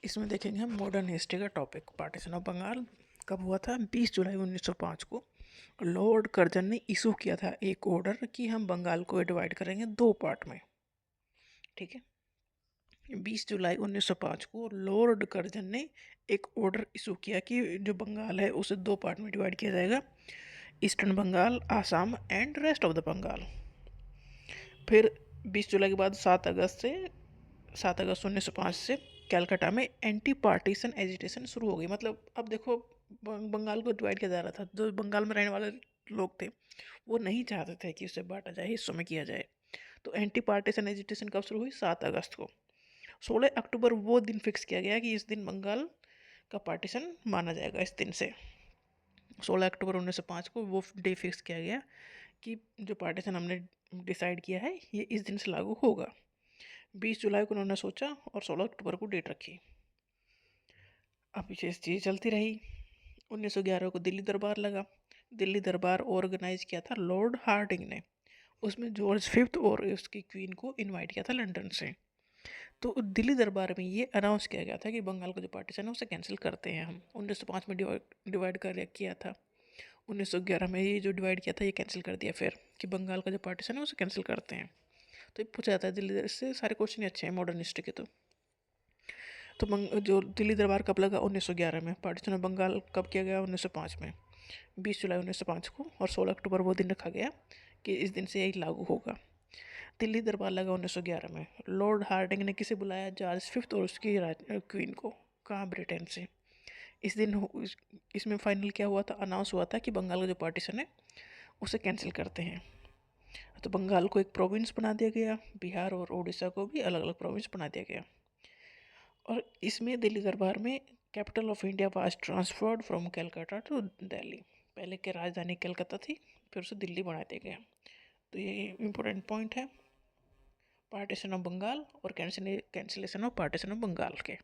इसमें देखेंगे हम मॉडर्न हिस्ट्री का टॉपिक। पार्टीशन ऑफ बंगाल कब हुआ था? 20 जुलाई 1905 को लॉर्ड कर्जन ने इशू किया था एक ऑर्डर कि हम बंगाल को डिवाइड करेंगे दो पार्ट में। ठीक है, 20 जुलाई 1905 को लॉर्ड कर्जन ने एक ऑर्डर इशू किया कि जो बंगाल है उसे दो पार्ट में डिवाइड किया जाएगा, eastern Bengal, Assam and rest of the Bengal. फिर 20 जुलाई के बाद 7 अगस्त 1905 से कलकत्ता में एंटी पार्टीशन एजिटेशन शुरू हो गई। मतलब अब देखो, बंगाल को डिवाइड किया जा रहा था, जो बंगाल में रहने वाले लोग थे वो नहीं चाहते थे कि उसे बांटा जाए, हिस्सों में किया जाए। तो एंटी पार्टीशन एजिटेशन कब शुरू हुई? 7 अगस्त को। 16 अक्टूबर वो दिन फिक्स किया गया कि इस दिन बंगाल का पार्टीशन माना जाएगा। इस दिन से 16 अक्टूबर 1905 को वो डे फिक्स किया गया कि जो पार्टीशन हमने डिसाइड किया है ये इस दिन से लागू होगा। 20 जुलाई को उन्होंने सोचा और 16 अक्टूबर को डेट रखी। अब पीछे चीज़ चलती रही। 1911 को दिल्ली दरबार लगा। दिल्ली दरबार ऑर्गेनाइज किया था लॉर्ड हार्डिंग ने। उसमें जॉर्ज फिफ्थ और उसकी क्वीन को इनवाइट किया था लंदन से। तो दिल्ली दरबार में ये अनाउंस किया गया था कि बंगाल का जो पार्टीशन है उसे कैंसिल करते हैं हम। 1905 में डिवाइड कर किया था, 1911 में ये जो डिवाइड किया था ये कैंसिल कर दिया फिर कि बंगाल का जो पार्टीशन है उसे कैंसिल करते हैं। तो ये पूछा जाता है दिल्ली से, सारे क्वेश्चन अच्छे हैं मॉडर्न हिस्ट्री के। तो जो दिल्ली दरबार कब लगा? 1911 में। पार्टीशन ऑफ बंगाल कब किया गया? 1905 में, 20 जुलाई 1905 को। और 16 अक्टूबर वो दिन रखा गया कि इस दिन से यही लागू होगा। दिल्ली दरबार लगा 1911 में। लॉर्ड हार्डिंग ने किसे बुलाया? जॉर्ज फिफ्थ और उसकी क्वीन को। कहाँ? ब्रिटेन से। इस दिन इसमें फाइनल क्या हुआ था? अनाउंस हुआ था कि बंगाल का जो पार्टीशन है उसे कैंसिल करते हैं। तो बंगाल को एक प्रोविंस बना दिया गया, बिहार और उड़ीसा को भी अलग अलग प्रोविंस बना दिया गया। और इसमें दिल्ली दरबार में capital of India was transferred from Calcutta to Delhi. पहले की राजधानी कलकत्ता थी, फिर उसे दिल्ली बना दिया गया। तो ये इम्पोर्टेंट पॉइंट है पार्टीशन ऑफ बंगाल और cancellation of partition of Bengal के।